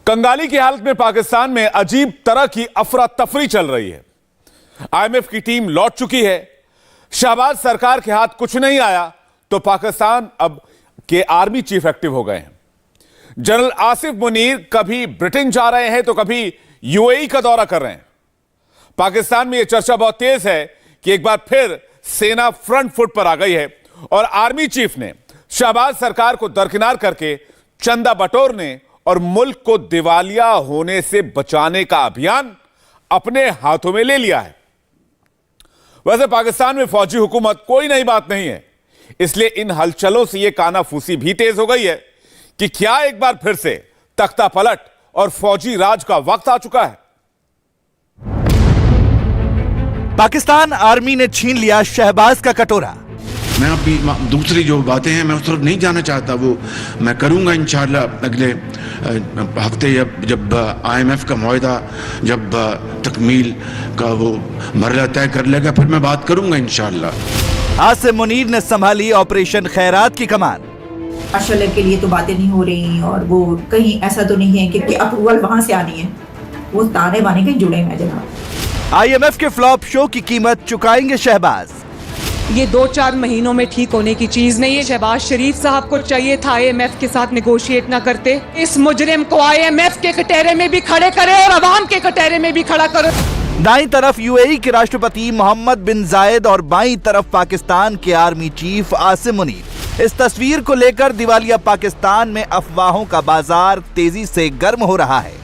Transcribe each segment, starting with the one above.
कंगाली की हालत में पाकिस्तान में अजीब तरह की अफरा तफरी चल रही है। आईएमएफ की टीम लौट चुकी है। शहबाज सरकार के हाथ कुछ नहीं आया तो पाकिस्तान अब के आर्मी चीफ एक्टिव हो गए हैं। जनरल आसिफ मुनीर कभी ब्रिटेन जा रहे हैं तो कभी यूएई का दौरा कर रहे हैं। पाकिस्तान में यह चर्चा बहुत तेज है कि एक बार फिर सेना फ्रंट फुट पर आ गई है और आर्मी चीफ ने शहबाज सरकार को दरकिनार करके चंदा बटोरने और मुल्क को दिवालिया होने से बचाने का अभियान अपने हाथों में ले लिया है। वैसे पाकिस्तान में फौजी हुकूमत कोई नई बात नहीं है, इसलिए इन हलचलों से यह कानाफूसी भी तेज हो गई है कि क्या एक बार फिर से तख्ता पलट और फौजी राज का वक्त आ चुका है। पाकिस्तान आर्मी ने छीन लिया शहबाज का कटोरा। मैं अभी दूसरी जो बातें हैं मैं उस तरफ नहीं जाना चाहता, वो मैं करूंगा इंशाल्लाह अगले हफ्ते जब आईएमएफ का मुआहदा जब तकमील का वो मरहला तय कर लेगा फिर मैं बात करूंगा इंशाल्लाह। आसिफ मुनीर ने संभाली ऑपरेशन खैरात की कमान। माशाल्लाह के लिए तो बातें नहीं हो रही और वो कहीं ऐसा तो नहीं है कि अप्रूवल वहां से आनी है, वो ताने बाने के जुड़े हैं जनाब। आईएमएफ के फ्लॉप शो की कीमत चुकाएंगे शहबाज। ये 2-4 महीनों में ठीक होने की चीज नहीं है। शहबाज शरीफ साहब को चाहिए था आईएमएफ के साथ नेगोशिएट ना करते। इस मुजरिम को आईएमएफ के कटहरे में भी खड़े करे और अवाम के कटहरे में भी खड़ा करो। दाईं तरफ यूएई के राष्ट्रपति मोहम्मद बिन जायद और बाईं तरफ पाकिस्तान के आर्मी चीफ आसिफ मुनीर। इस तस्वीर को लेकर दिवालिया पाकिस्तान में अफवाहों का बाजार तेजी से गर्म हो रहा है।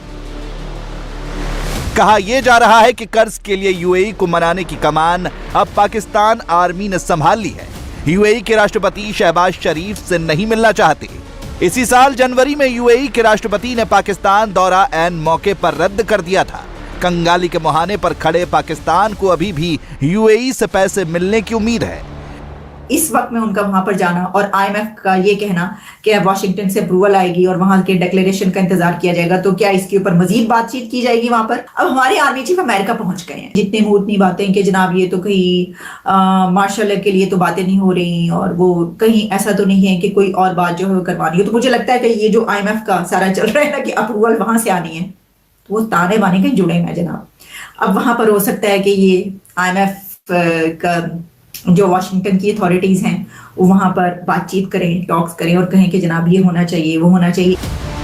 कहा यह जा रहा है कि कर्ज के लिए यूएई को मनाने की कमान अब पाकिस्तान आर्मी ने संभाल ली है। यूएई के राष्ट्रपति शहबाज शरीफ से नहीं मिलना चाहते। इसी साल जनवरी में यूएई के राष्ट्रपति ने पाकिस्तान दौरा ऐन मौके पर रद्द कर दिया था। कंगाली के मुहाने पर खड़े पाकिस्तान को अभी भी यूएई से पैसे मिलने की उम्मीद है। इस वक्त में उनका वहां पर जाना और आईएमएफ का ये कहना कि अब वाशिंगटन से अप्रूवल आएगी और वहां के डिक्लेरेशन का इंतजार किया जाएगा, तो क्या इसके ऊपर मजीद बातचीत की जाएगी वहां पर। अब हमारे आर्मी चीफ अमेरिका पहुंच गए हैं। जितने मुंह उतनी बातें कि जनाब ये तो कहीं मार्शल के लिए तो बातें नहीं हो रही और वो कहीं ऐसा तो नहीं है कि कोई और बात जो है वो करवानी है। तो मुझे लगता है कि ये जो आईएमएफ का सारा चल रहा है ना कि अप्रूवल वहां से आनी है, तो वो ताने बाने के जुड़े हैं जनाब। अब वहां पर हो सकता है कि ये आईएमएफ का जो वाशिंगटन की अथॉरिटीज हैं वो वहां पर बातचीत करें, टॉक्स करें और कहें कि जनाब ये होना चाहिए, वो होना चाहिए।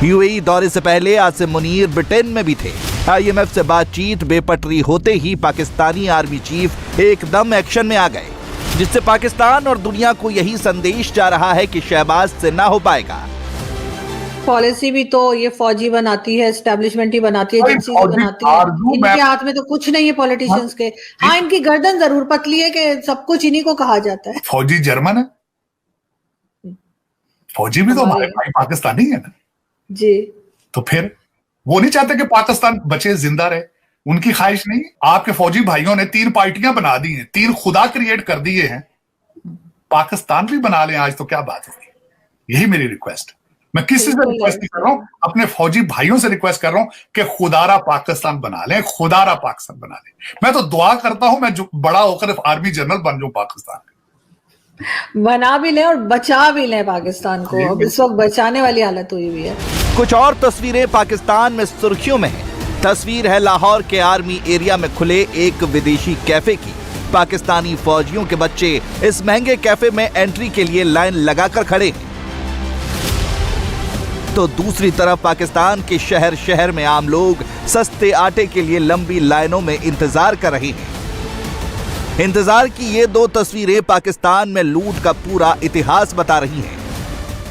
यूएई दौरे से पहले आसिफ मुनीर ब्रिटेन में भी थे। आईएमएफ से बातचीत बेपटरी होते ही पाकिस्तानी आर्मी चीफ एकदम एक्शन में आ गए, जिससे पाकिस्तान और दुनिया को यही संदेश जा रहा है कि शहबाज से ना हो पाएगा। पॉलिसी भी तो ये फौजी बनाती है, एस्टेब्लिशमेंट ही बनाती है, एजेंसी बनाती है। इनके हाथ में तो कुछ नहीं है पॉलिटिशियंस के। हाँ, इनकी गर्दन जरूर पतली है कि सब कुछ इन्हीं को कहा जाता है। फौजी जर्मन है, फौजी भी तो हमारे भाई पाकिस्तानी है ना जी। तो फिर वो नहीं चाहते कि पाकिस्तान बचे, जिंदा रहे, उनकी ख्वाहिश नहीं। आपके फौजी भाइयों ने 3 पार्टियां बना दी हैं, 3 खुदा क्रिएट कर दिए हैं। पाकिस्तान भी बना लें आज तो क्या बात होगी। यही मेरी रिक्वेस्ट। मैं किसी से रिक्वेस्ट नहीं कर रहा हूं, अपने फौजी भाइयों से रिक्वेस्ट कर रहा हूं कि खुदारा पाकिस्तान बना लें, खुदारा पाकिस्तान बना लें। मैं तो दुआ करता हूं मैं जो बड़ा होकर आर्मी जनरल बन जाऊं, पाकिस्तान बना भी लें और बचा भी लें पाकिस्तान को। अब इस वक्त बचाने वाली हालत हुई हुई है। कुछ और तस्वीरें पाकिस्तान में सुर्खियों में है। तस्वीर है लाहौर के आर्मी एरिया में खुले एक विदेशी कैफे की। पाकिस्तानी फौजियों के बच्चे इस महंगे कैफे में एंट्री के लिए लाइन लगाकर खड़े हैं, तो दूसरी तरफ पाकिस्तान के शहर शहर में आम लोग सस्ते आटे के लिए लंबी लाइनों में इंतजार कर रहे हैं। इंतजार की ये 2 तस्वीरें पाकिस्तान में लूट का पूरा इतिहास बता रही हैं।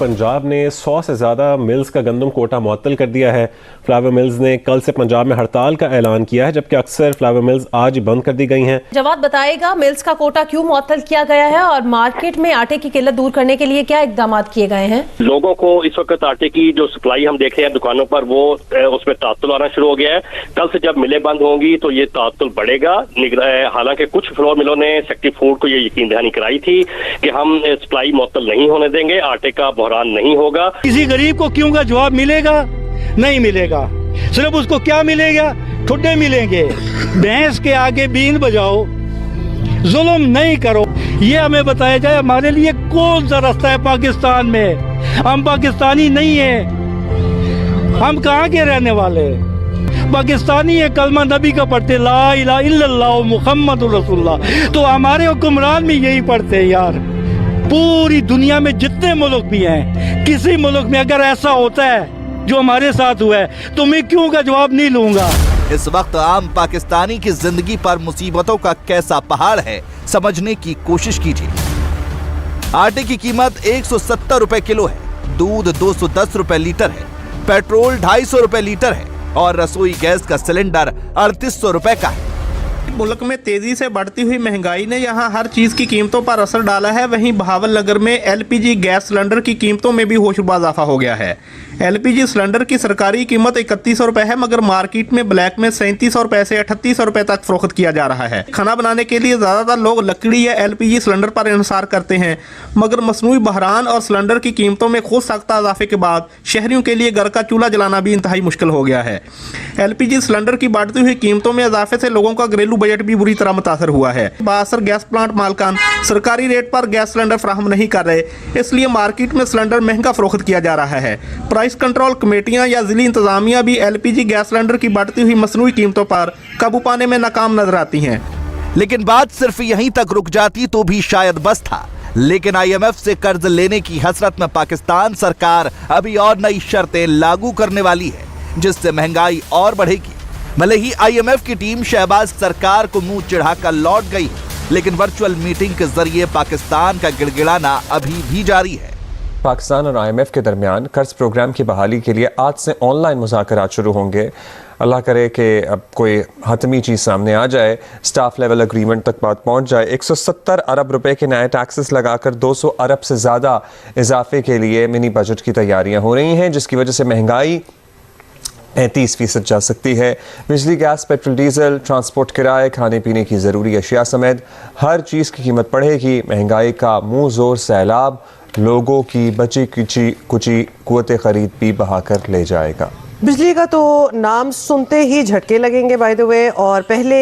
पंजाब ने 100 से ज़्यादा मिल्स का गंदम कोटा मुअत्तल कर दिया है। फ्लावर मिल्स ने कल से पंजाब में हड़ताल का ऐलान किया है, जबकि अक्सर फ्लावर मिल्स आज ही बंद कर दी गई हैं। जवाद बताएगा मिल्स का कोटा क्यों मुअत्तल किया गया है और मार्केट में आटे की किल्लत दूर करने के लिए क्या इकदाम किए गए हैं। लोगों को इस वक्त आटे की जो सप्लाई हम देख रहे हैं दुकानों पर, वो उसमें तातुल आना शुरू हो गया है। कल से जब मिलें बंद होंगी तो ये तातुल बढ़ेगा। हालांकि कुछ फ्लोर मिलों ने सेक्रेटरी फूड को ये यकीन दहानी कराई थी कि हम सप्लाई मुअत्तल नहीं होने देंगे, आटे का बहरान नहीं होगा। किसी गरीब को क्यों का जवाब मिलेगा? नहीं मिलेगा। सिर्फ उसको क्या मिलेगा? ठुड्डे मिलेंगे। भैंस के आगे बीन बजाओ, जुल्म नहीं करो, ये हमें बताया जाए। हमारे लिए कौन सा रास्ता है पाकिस्तान में? हम पाकिस्तानी नहीं है। हम कहाँ के रहने वाले हैं? पाकिस्तानी है, कलमा नबी का पढ़ते, ला इलाहा इल्लल्लाह मुहम्मदुर रसूलुल्लाह। तो हमारे हुक्मरान भी यही पढ़ते हैं यार। पूरी दुनिया में जितने मुल्क भी हैं, किसी मुल्क में अगर ऐसा होता है जो हमारे साथ हुआ है तो मैं क्यों का जवाब नहीं लूंगा। इस वक्त आम पाकिस्तानी की जिंदगी पर मुसीबतों का कैसा पहाड़ है, समझने की कोशिश कीजिए। आटे की कीमत 170 रुपए किलो है, दूध 210 रुपए लीटर है, पेट्रोल 250 रुपए लीटर है और रसोई गैस का सिलेंडर 3800 रुपए का है। मुल्क में तेजी से बढ़ती हुई महंगाई ने यहां हर चीज की कीमतों पर असर डाला है। वहीं बहावल नगर में एलपीजी गैस सिलेंडर की कीमतों में भी होशरुबा इजाफा हो गया है। एलपीजी सिलेंडर की सरकारी कीमत 3100 रुपए है, मगर मार्केट में ब्लैक में 3700 रुपए से 3800 रुपए तक फरोख्त किया जा रहा है। खाना बनाने के लिए ज्यादातर लोग लकड़ी या एलपीजी सिलेंडर पर इंसार करते हैं, मगर मसनूई बहरान और सिलेंडर की कीमतों में खुद सख्त इजाफे के बाद शहरियों के लिए घर का चूल्हा जलाना भी इंतहाई मुश्किल हो गया है। एलपीजी सिलेंडर की बढ़ती हुई कीमतों में इजाफे से लोगों का घरेलू बजट भी बुरी तरह मुतासर हुआ है। बासर गैस प्लांट मालकान सरकारी रेट पर गैस सिलेंडर फराहम नहीं कर रहे, इसलिए मार्केट में सिलेंडर महंगा फरोख्त किया जा रहा है। प्राइस कंट्रोल कमेटियां या जिली इंतजामिया भी एलपीजी गैस सिलेंडर की बढ़ती हुई मसनूई कीमतों पर काबू पाने में नाकाम नजर आती हैं। लेकिन बात सिर्फ यहीं तक रुक जाती तो भी शायद बस था। लेकिन आईएमएफ से कर्ज लेने की हसरत में पाकिस्तान सरकार अभी और नई शर्तें लागू करने वाली है, जिससे महंगाई और बढ़ेगी। भले ही आईएमएफ की टीम शहबाज सरकार को मुंह चिढ़ाकर लौट गई, लेकिन वर्चुअल मीटिंग के जरिए पाकिस्तान का गिड़गिड़ाना अभी भी जारी है। पाकिस्तान और आईएमएफ के दरमियान कर्ज प्रोग्राम की बहाली के लिए आज से ऑनलाइन मुज़ाकरात शुरू होंगे। अल्लाह करे कि अब कोई हतमी चीज़ सामने आ जाए, स्टाफ लेवल एग्रीमेंट तक बात पहुंच जाए। 170 अरब रुपए के नए टैक्सेस लगाकर 200 अरब से ज़्यादा इजाफे के लिए मिनी बजट की तैयारियां हो रही हैं, जिसकी वजह से महंगाई 35% जा सकती है। बिजली, गैस, पेट्रोल, डीजल, ट्रांसपोर्ट किराए, खाने पीने की ज़रूरी अशिया समेत हर चीज़ की कीमत बढ़ेगी। महंगाई का मुंह जोर सैलाब लोगों की बची कुची कुव्वत खरीद भी बहाकर ले जाएगा। बिजली का तो नाम सुनते ही झटके लगेंगे बाय द वे, और पहले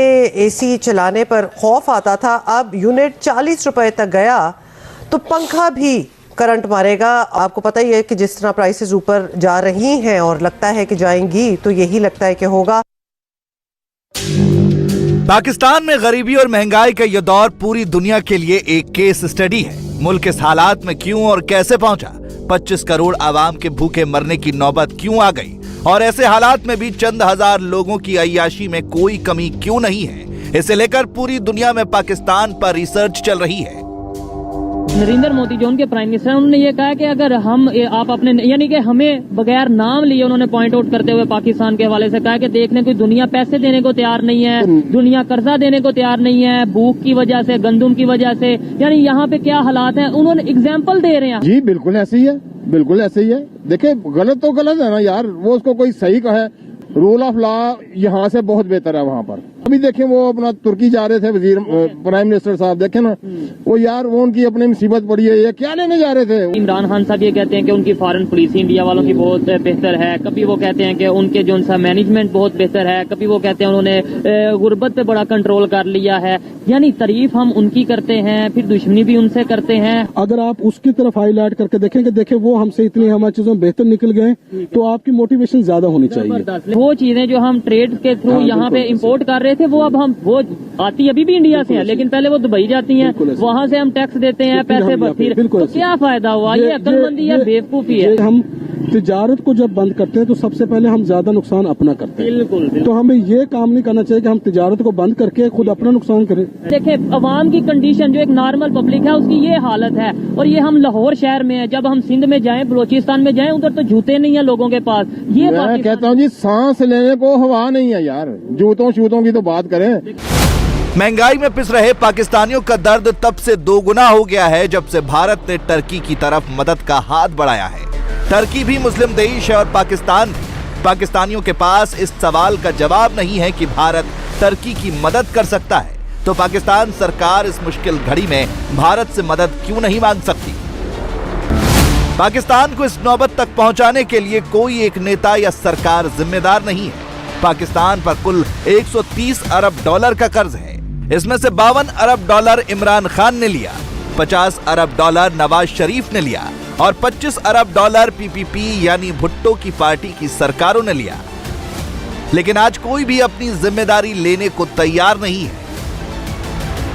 एसी चलाने पर खौफ आता था, अब यूनिट 40 रुपए तक गया तो पंखा भी करंट मारेगा। आपको पता ही है कि जिस तरह प्राइसेस ऊपर जा रही हैं और लगता है कि जाएंगी, तो यही लगता है कि होगा। पाकिस्तान में गरीबी और महंगाई का यह दौर पूरी दुनिया के लिए एक केस स्टडी है। मुल्क इस हालात में क्यों और कैसे पहुंचा, 25 करोड़ आवाम के भूखे मरने की नौबत क्यों आ गई, और ऐसे हालात में भी चंद हजार लोगों की अय्याशी में कोई कमी क्यों नहीं है, इसे लेकर पूरी दुनिया में पाकिस्तान पर रिसर्च चल रही है। नरेंद्र मोदी जो उनके प्राइम मिनिस्टर हैं, उन्होंने ये कहा कि अगर आप अपने, यानी कि हमें बगैर नाम लिए उन्होंने पॉइंट आउट करते हुए पाकिस्तान के हवाले से कहा कि देखने कोई दुनिया पैसे देने को तैयार नहीं है, दुनिया कर्जा देने को तैयार नहीं है, भूख की वजह से, गंदुम की वजह से, यानी यहाँ पे क्या हालात हैं उन्होंने एग्जाम्पल दे रहे हैं। जी बिल्कुल ऐसे ही है, बिल्कुल ऐसे ही है। देखिए गलत तो गलत है ना यार, वो उसको कोई सही कहे। रूल ऑफ लॉ यहाँ से बहुत बेहतर है वहाँ पर। अभी देखें वो अपना तुर्की जा रहे थे वजीर प्राइम मिनिस्टर साहब, देखे ना वो यार, वो उनकी अपनी मुसीबत पड़ी है, ये क्या लेने जा रहे थे। इमरान खान साहब ये कहते हैं कि उनकी फॉरेन पॉलिसी इंडिया वालों की बहुत बेहतर है, कभी वो कहते हैं कि उनके जो उनका मैनेजमेंट बहुत बेहतर है, कभी वो कहते हैं उन्होंने गुर्बत पे बड़ा कंट्रोल कर लिया है। यानी तारीफ हम उनकी करते हैं, फिर दुश्मनी भी उनसे करते हैं। अगर आप उसकी तरफ हाईलाइट करके देखें कि देखें वो हमसे इतनी हमारी चीजों में बेहतर निकल गए, तो आपकी मोटिवेशन ज्यादा होनी चाहिए। वो चीजें जो हम ट्रेड के थ्रू यहाँ पे इम्पोर्ट कर रहे थे, वो अब हम वो आती अभी भी इंडिया से है, लेकिन पहले वो दुबई जाती हैं, वहाँ से हम टैक्स देते हैं, पैसे फिर तो क्या फायदा हुआ? ये अक्लमंदी है, बेवकूफी है। हम तिजारत को जब बंद करते हैं तो सबसे पहले हम ज्यादा नुकसान अपना करते हैं। बिल्कुल। तो हमें ये काम नहीं करना चाहिए कि हम तिजारत को बंद करके खुद अपना नुकसान करें। देखिए अवाम की कंडीशन जो एक नॉर्मल पब्लिक है उसकी ये हालत है, और ये हम लाहौर शहर में है, जब हम सिंध में जाएं, बलोचिस्तान में जाएं, उधर तो जूते नहीं है लोगों के पास। ये मैं कहता हूँ जी सांस लेने को हवा नहीं है यार, जूतों शूतों की तो बात करें। महंगाई में पिस रहे पाकिस्तानियों का दर्द तब से दोगुना हो गया है जब से भारत ने टर्की की तरफ मदद का हाथ बढ़ाया है। टर्की भी मुस्लिम देश है और पाकिस्तान भी। पाकिस्तानियों के पास इस सवाल का जवाब नहीं है कि भारत टर्की की मदद कर सकता है, तो पाकिस्तान सरकार इस मुश्किल घड़ी में भारत से मदद क्यों नहीं मांग सकती। पाकिस्तान को इस नौबत तक पहुंचाने के लिए कोई एक नेता या सरकार जिम्मेदार नहीं है। पाकिस्तान पर कुल 130 अरब डॉलर का कर्ज है, इसमें से 52 अरब डॉलर इमरान खान ने लिया, 50 अरब डॉलर नवाज शरीफ ने लिया और 25 अरब डॉलर पीपीपी यानी भुट्टो की पार्टी की सरकारों ने लिया। लेकिन आज कोई भी अपनी जिम्मेदारी लेने को तैयार नहीं है।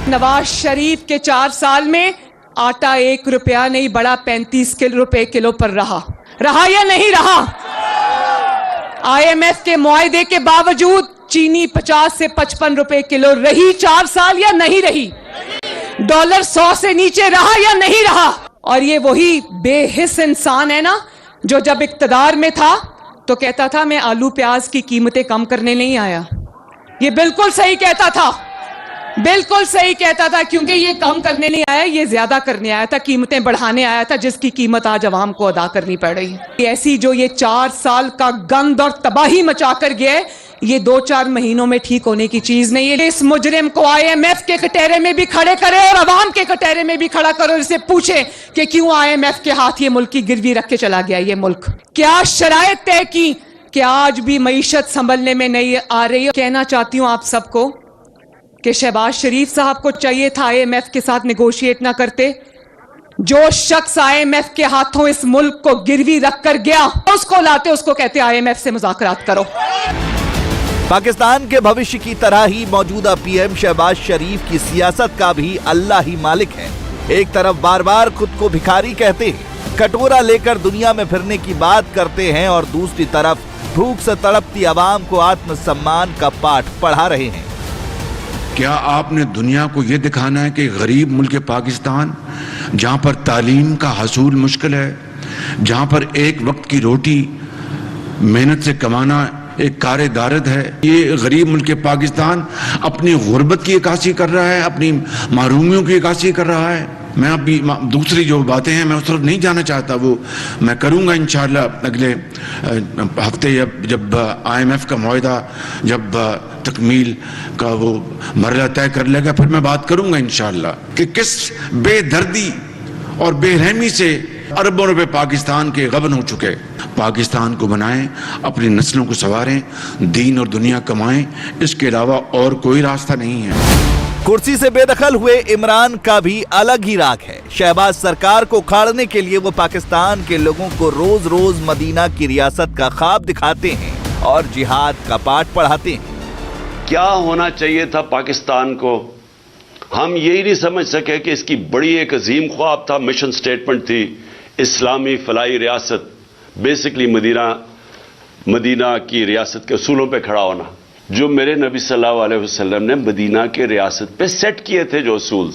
नवाज शरीफ के 4 साल में आटा 1 रुपया नहीं बढ़ा, 35 रुपए किलो पर रहा या नहीं रहा? IMF के मुआहदे के बावजूद चीनी 50 से 55 रुपए किलो रही 4 साल या नहीं रही? डॉलर 100 से नीचे रहा या नहीं रहा? और ये वही बेहिस इंसान है ना जो जब इक्तदार में था तो कहता था मैं आलू प्याज की कीमतें कम करने नहीं आया। ये बिल्कुल सही कहता था, बिल्कुल सही कहता था, क्योंकि ये कम करने नहीं आया, ये ज्यादा करने आया था, कीमतें बढ़ाने आया था, जिसकी कीमत आज अवाम को अदा करनी पड़ रही है। ऐसी जो ये 4 साल का गंद और तबाही मचा कर गया है, ये 2-4 महीनों में ठीक होने की चीज नहीं है। इस मुजरिम को IMF के कटहरे में भी खड़े करे और अवाम के कटहरे में भी खड़ा करो, इससे पूछे कि क्यों IMF के हाथ ये मुल्क की गिरवी रख के चला गया। ये मुल्क क्या शराइत तय की कि आज भी मईशत संभलने में नहीं आ रही है। कहना चाहती हूं आप सबको कि शहबाज शरीफ साहब को चाहिए था IMF के साथ नेगोशिएट ना करते। जो शख्स IMF के हाथों इस मुल्क को गिरवी रख कर गया, उसको लाते, उसको कहते IMF से मुज़ाकरात करो। पाकिस्तान के भविष्य की तरह ही मौजूदा पीएम शहबाज शरीफ की सियासत का भी अल्लाह ही मालिक है। एक तरफ बार बार खुद को भिखारी कहते हैं, कटोरा लेकर दुनिया में फिरने की बात करते हैं, और दूसरी तरफ भूख से तड़पती आवाम को आत्मसम्मान का पाठ पढ़ा रहे हैं। क्या आपने दुनिया को यह दिखाना है कि गरीब मुल्क पाकिस्तान, जहां पर तालीम का हसूल मुश्किल है, जहां पर एक वक्त की रोटी मेहनत से कमाना एक कारे दारद है, ये गरीब मुल्क पाकिस्तान अपनी गुर्बत की अक्कासी कर रहा है, अपनी महरूमियों की अक्कासी कर रहा है। मैं अभी दूसरी जो बातें हैं मैं उस तरफ नहीं जाना चाहता, वो मैं करूंगा इंशाल्लाह अगले हफ्ते जब IMF का मुआहदा जब तकमील का वो मरला तय कर लेगा, फिर मैं बात करूंगा इंशाल्लाह कि किस बेदर्दी और बेरहमी से अरबों रुपए पाकिस्तान के गबन हो चुके। पाकिस्तान को बनाएं, अपनी नस्लों को संवारें, दीन और दुनिया कमाएं, इसके अलावा और कोई रास्ता नहीं है। कुर्सी से बेदखल हुए इमरान का भी अलग ही राग है। शहबाज सरकार को उखाड़ने के लिए वो पाकिस्तान के लोगों को रोज रोज मदीना की रियासत का ख्वाब दिखाते हैं और जिहाद का पाठ पढ़ाते हैं। क्या होना चाहिए था पाकिस्तान को, हम यही नहीं समझ सके कि इसकी बड़ी एक अजीम ख्वाब था, मिशन स्टेटमेंट थी, इस्लामी फलाई रियासत, बेसिकली मदीना की रियासत के असूलों पे खड़ा होना, जो मेरे नबी सल्लल्लाहु अलैहि वसल्लम ने मदीना के रियासत पे सेट किए थे जो असूल।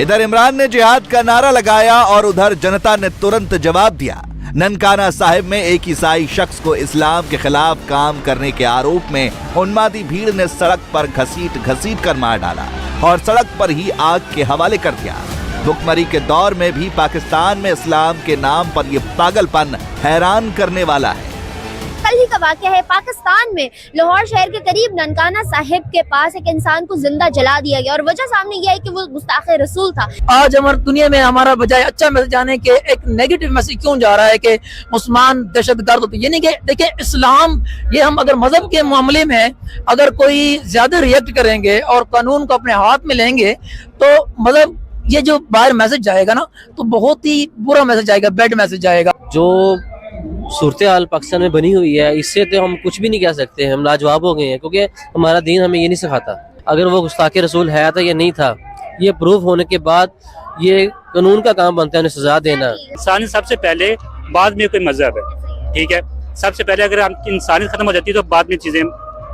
इधर इमरान ने जिहाद का नारा लगाया और उधर जनता ने तुरंत जवाब दिया। ननकाना साहिब में एक ईसाई शख्स को इस्लाम के खिलाफ काम करने के आरोप में उन्मादी भीड़ ने सड़क पर घसीट कर मार डाला और सड़क पर ही आग के हवाले कर दिया। भुखमरी के दौर में भी पाकिस्तान में इस्लाम के नाम पर यह पागलपन हैरान करने वाला है। कल ही का वाकया है, पाकिस्तान में लाहौर शहर के करीब ननकाना साहिब के पास एक इंसान को जिंदा जला दिया गया और वजह सामने यह है कि वो गुस्ताखे रसूल था। आज हमारी दुनिया में हमारा बजाय अच्छा मैसेज आने के एक नेगेटिव मैसेज क्यों जा रहा है कि मुसलमान दहशतगर्द होते, ये नहीं कि देखिए इस्लाम, ये हम अगर मजहब के मामले में अगर कोई ज्यादा रिएक्ट करेंगे और कानून को अपने हाथ में लेंगे तो मतलब ये जो बाहर मैसेज जाएगा ना तो बहुत ही बुरा मैसेज आएगा, बैड मैसेज जाएगा। जो सूरत हाल पाकिस्तान में बनी हुई है इससे तो हम कुछ भी नहीं कह सकते, हम लाजवाब हो गए हैं, क्योंकि हमारा दीन हमें ये नहीं सिखाता। अगर वो गुस्ताखे रसूल है था या नहीं था, ये प्रूफ होने के बाद ये कानून का काम बनता है उन्हें सजा देना। इंसानियत सबसे पहले, बाद में कोई मजहब है, ठीक है। सबसे पहले अगर आपकी इंसानियत खत्म हो जाती है तो बाद में चीजें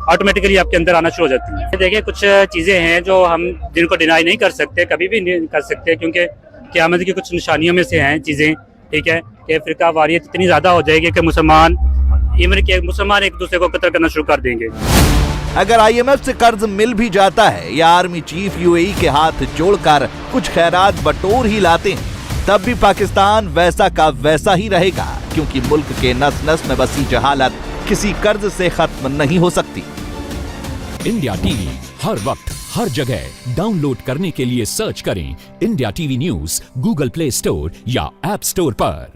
ऑटोमेटिकली आपके अंदर आना शुरू हो जाती है। देखिए कुछ चीजें हैं जो हम जिनको डिनाई नहीं कर सकते, कभी भी नहीं कर सकते, क्योंकि क़यामत की कुछ निशानियों में से हैं चीजें, ठीक है, कि फिरका वारियत इतनी ज्यादा हो जाएगी कि मुसलमान एक दूसरे को कत्ल करना शुरू कर देंगे। अगर IMF से कर्ज मिल भी जाता है या आर्मी चीफ UAE के हाथ जोड़कर कुछ खैरात बटोर ही लाते हैं, तब भी पाकिस्तान वैसा का वैसा ही रहेगा, क्योंकि मुल्क के नस नस में बसी जहालत किसी कर्ज से खत्म नहीं हो सकती। इंडिया टीवी हर वक्त हर जगह डाउनलोड करने के लिए सर्च करें India TV news Google play store या ऐप स्टोर पर।